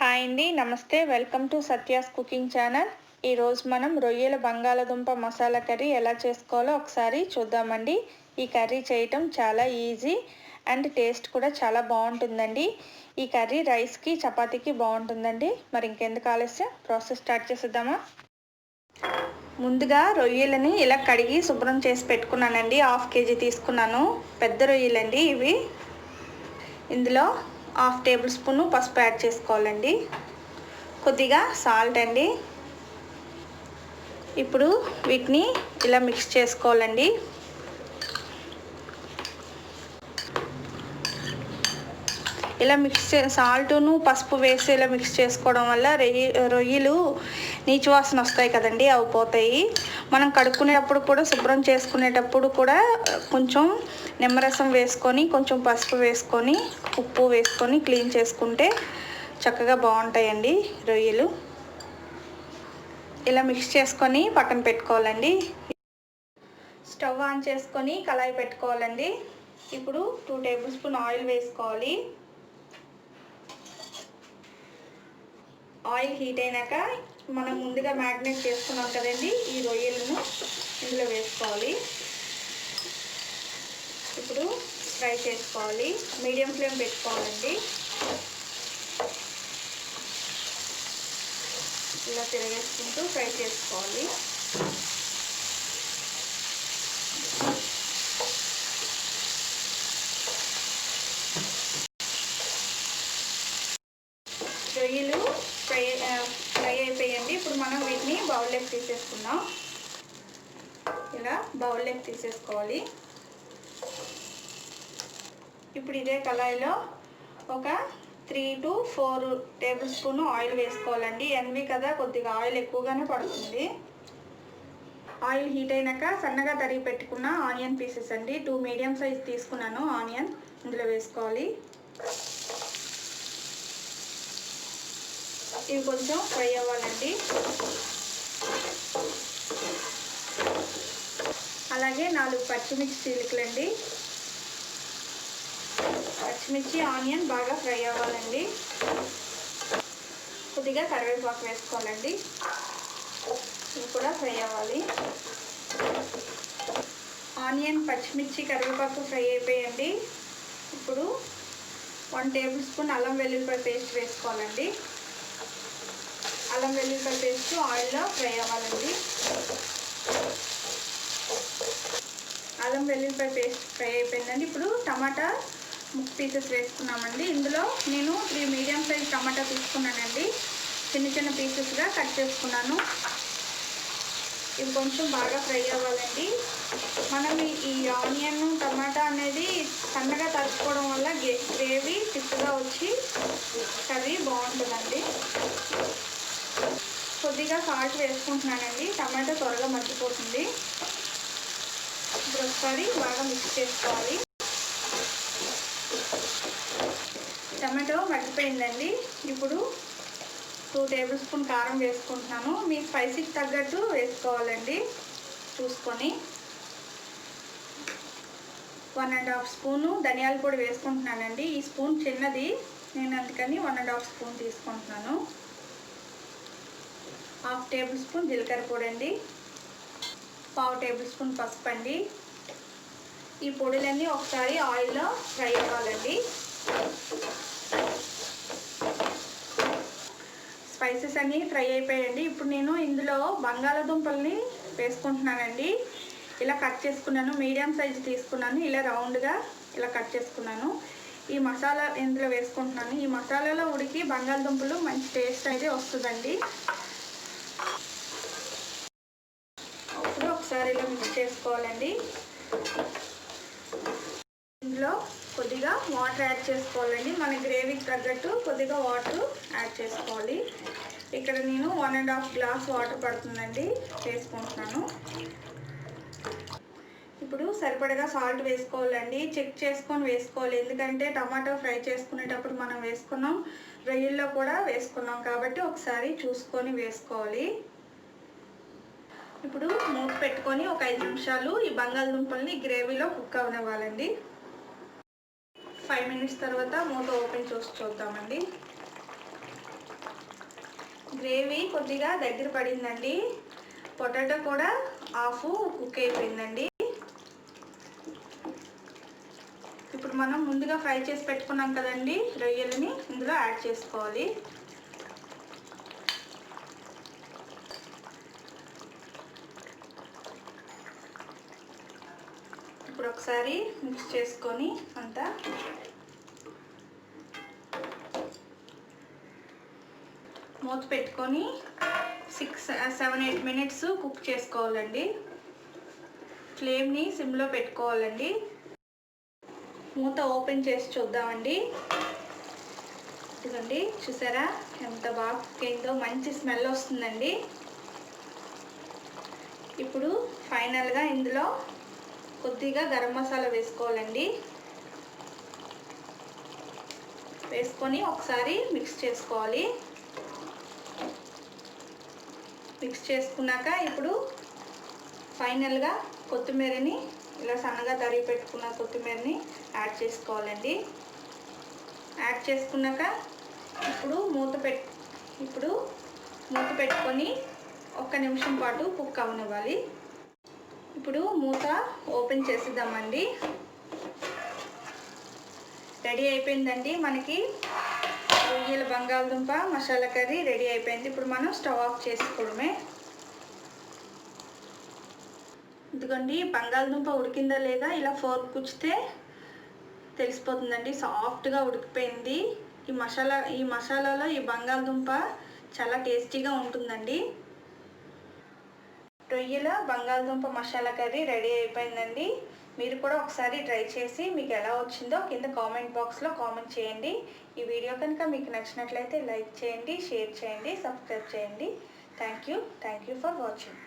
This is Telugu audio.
హాయ్ అండి, నమస్తే. Welcome to Satya's cooking channel. ఈరోజు మనం రొయ్యల బంగాళదుంప మసాలా కర్రీ ఎలా చేసుకోవాలో ఒకసారి చూద్దామండి. ఈ కర్రీ చేయటం చాలా ఈజీ అండ్ టేస్ట్ కూడా చాలా బాగుంటుందండి. ఈ కర్రీ రైస్కి చపాతీకి బాగుంటుందండి. మరి ఇంకెందుకు ఆలస్యం, ప్రాసెస్ స్టార్ట్ చేసేద్దామా? ముందుగా రొయ్యలని ఇలా కడిగి శుభ్రం చేసి పెట్టుకున్నానండి. 1/2 kg తీసుకున్నాను, పెద్ద రొయ్యలండి ఇవి. ఇందులో 1/2 టేబుల్ స్పూన్ పసుపు యాడ్ చేసుకోవాలండి, కొద్దిగా సాల్ట్ అండి. ఇప్పుడు వీటిని ఇలా మిక్స్ చేసుకోవాలండి. ఇలా సాల్ట్ను పసుపు వేసి ఇలా మిక్స్ చేసుకోవడం వల్ల రొయ్యలు నీచు వాసన వస్తాయి కదండి, అవి పోతాయి. మనం కడుక్కునేటప్పుడు కూడా, శుభ్రం చేసుకునేటప్పుడు కూడా కొంచెం నిమ్మరసం వేసుకొని, కొంచెం పసుపు వేసుకొని, ఉప్పు వేసుకొని క్లీన్ చేసుకుంటే చక్కగా బాగుంటాయండి రొయ్యలు. ఇలా మిక్స్ చేసుకొని పక్కన పెట్టుకోవాలండి. స్టవ్ ఆన్ చేసుకొని కళాయి పెట్టుకోవాలండి. ఇప్పుడు 2 టేబుల్ స్పూన్ ఆయిల్ వేసుకోవాలి. ఆయిల్ హీట్ అయినాక మనం ముందుగా మ్యారినేట్ చేసుకున్నాం కదండి, ఈ రొయ్యలను ఇందులో వేసుకోవాలి. ఇప్పుడు ఫ్రై చేసుకోవాలి, మీడియం ఫ్లేమ్ పెట్టుకోవాలండి. ఇలా తిరగేసుకుంటూ ఫ్రై చేసుకోవాలి. రొయ్యలు ఫ్రై అయిపోయండి. ఇప్పుడు మనం వీటిని బౌల్లోకి తీసేసుకుందాం. ఇలా బౌల్లోకి తీసేసుకోవాలి. ఇప్పుడు ఇదే కళాయిలో ఒక 3 to 4 టేబుల్ స్పూన్ ఆయిల్ వేసుకోవాలండి. ఎన్వి కదా, కొద్దిగా ఆయిల్ ఎక్కువగానే పడుతుంది. ఆయిల్ హీట్ అయినాక సన్నగా తరిగి పెట్టుకున్న ఆనియన్ పీసెస్ అండి, 2 మీడియం సైజ్ తీసుకున్నాను ఆనియన్, ఇందులో వేసుకోవాలి. ఇవి కొంచెం ఫ్రై అవ్వాలండి. అలాగే 4 పచ్చిమిర్చి చీలికలండి. పచ్చిమిర్చి ఆనియన్ బాగా ఫ్రై అవ్వాలండి. కొద్దిగా కరివేపాకు వేసుకోవాలండి, ఇవి కూడా ఫ్రై అవ్వాలి. ఆనియన్, పచ్చిమిర్చి, కరివేపాకు ఫ్రై అయిపోయండి. ఇప్పుడు 1 టేబుల్ స్పూన్ అల్లం వెల్లుల్లిపాయ పేస్ట్ వేసుకోవాలండి. అల్లం వెల్లుల్లిపాయ పేస్ట్ ఆయిల్లో ఫ్రై అవ్వాలండి. అల్లం వెల్లుల్లిపాయ పేస్ట్ ఫ్రై అయిపోయిందండి. ఇప్పుడు టమాటా పీసెస్ వేసుకున్నామండి. ఇందులో నేను 3 మీడియం సైజ్ టమాటా తీసుకున్నానండి, చిన్న చిన్న పీసెస్గా కట్ చేసుకున్నాను. ఇవి కొంచెం బాగా ఫ్రై అవ్వాలండి. మనం ఈ ఆనియన్, టమాటా అనేది సన్నగా తరుచుకోవడం వల్ల గ్రేవీ తిక్కుగా వచ్చి కర్రీ బాగుంటుందండి. కొద్దిగా సాల్ట్ వేసుకుంటున్నానండి, టమాటా త్వరగా మగ్గిపోతుంది. ఇప్పుడు ఒకసారి బాగా మిక్స్ చేసుకోవాలి. టమాటో మగ్గిపోయిందండి. ఇప్పుడు 2 టేబుల్ స్పూన్ కారం వేసుకుంటున్నాను. మీ స్పైసీకి తగ్గట్టు వేసుకోవాలండి చూసుకొని. 1.5 స్పూను ధనియాల పొడి వేసుకుంటున్నానండి. ఈ స్పూన్ చిన్నది, నేను అందుకని 1.5 స్పూన్ తీసుకుంటున్నాను. 1/2 టేబుల్ స్పూన్ జీలకర్ర పొడి అండి, 1/2 టేబుల్ స్పూన్ పసుపు అండి. ఈ పొడులన్నీ ఒకసారి ఆయిల్లో ఫ్రై అవ్వాలండి. స్పైసెస్ అన్నీ ఫ్రై అయిపోయాయండి. ఇప్పుడు నేను ఇందులో బంగాళాదుంపల్ని వేసుకుంటున్నానండి. ఇలా కట్ చేసుకున్నాను, మీడియం సైజ్ తీసుకున్నాను. ఇలా రౌండ్గా ఇలా కట్ చేసుకున్నాను. ఈ మసాలా ఇందులో వేసుకుంటున్నాను. ఈ మసాలాలో ఉడికి బంగాళదుంపలు మంచి టేస్ట్ అయితే వస్తుందండి. ఇప్పుడు ఒకసారి ఇలా మిక్స్ చేసుకోవాలండి. ఇందులో కొద్దిగా వాటర్ యాడ్ చేసుకోవాలండి. మన గ్రేవీకి తగ్గట్టు కొద్దిగా వాటర్ యాడ్ చేసుకోవాలి. ఇక్కడ నేను 1.5 గ్లాస్ వాటర్ పడుతుందండి వేసుకుంటున్నాను. ఇప్పుడు సరిపడగా సాల్ట్ వేసుకోవాలండి. చెక్ చేసుకొని వేసుకోవాలి, ఎందుకంటే టమాటో ఫ్రై చేసుకునేటప్పుడు మనం వేసుకున్నాం, రొయ్యల్లో కూడా వేసుకున్నాం కాబట్టి ఒకసారి చూసుకొని వేసుకోవాలి. ఇప్పుడు మూత పెట్టుకొని ఒక 5 నిమిషాలు ఈ బంగాళదుంపల్ని గ్రేవీలో కుక్ అవనివ్వాలండి. 5 మినిట్స్ తర్వాత మూత ఓపెన్ చేసి చూద్దామండి. గ్రేవీ కొద్దిగా దగ్గర పడిందండి. పొటాటో కూడా హాఫ్ కుక్ అయిపోయిందండి. ఇప్పుడు మనం ముందుగా ఫ్రై చేసి పెట్టుకున్నాం కదండి రొయ్యలని ఇందులో యాడ్ చేసుకోవాలి. ఇప్పుడు ఒకసారి మిక్స్ చేసుకొని అంతా మూత పెట్టుకొని 6-7-8 మినిట్స్ కుక్ చేసుకోవాలండి. ఫ్లేమ్ని సిమ్లో పెట్టుకోవాలండి. మూత ఓపెన్ చేసి చూద్దామండి. ఇదిగోండి, చూసారా ఎంత బాగా కుక్ అయిందో, మంచి స్మెల్ వస్తుందండి. ఇప్పుడు ఫైనల్గా ఇందులో కొద్దిగా గరం మసాలా వేసుకోవాలండి. వేసుకొని ఒకసారి మిక్స్ చేసుకోవాలి. మిక్స్ చేసుకున్నాక ఇప్పుడు ఫైనల్గా కొత్తిమీరని ఇలా సన్నగా తరిగి పెట్టుకున్న కొత్తిమీరని యాడ్ చేసుకోవాలండి. యాడ్ చేసుకున్నాక ఇప్పుడు మూత పెట్టుకొని 1 నిమిషం పాటు కుక్ అవనివ్వాలి. ఇప్పుడు మూత ఓపెన్ చేసిద్దామండి. రెడీ అయిపోయిందండి. మనకి రొయ్యల బంగాళదుంప మసాలా కర్రీ రెడీ అయిపోయింది. ఇప్పుడు మనం స్టవ్ ఆఫ్ చేసుకోవడమే. ఇదిగోండి, బంగాళదుంప ఉడికిందా లేదా ఇలా ఫోర్క్ గుచ్చితే తెలిసిపోతుందండి. సాఫ్ట్గా ఉడికిపోయింది. ఈ మసాలాలో ఈ బంగాళదుంప చాలా టేస్టీగా ఉంటుందండి. రొయ్యల బంగాళదుంప మసాలా కర్రీ రెడీ అయిపోయిందండి. మీరు కూడా ఒకసారి ట్రై చేసి మీకు ఎలా వచ్చిందో కింద కామెంట్ బాక్స్లో కామెంట్ చేయండి. ఈ వీడియో కనుక మీకు నచ్చినట్లయితే లైక్ చేయండి, షేర్ చేయండి, సబ్స్క్రైబ్ చేయండి. Thank you for watching.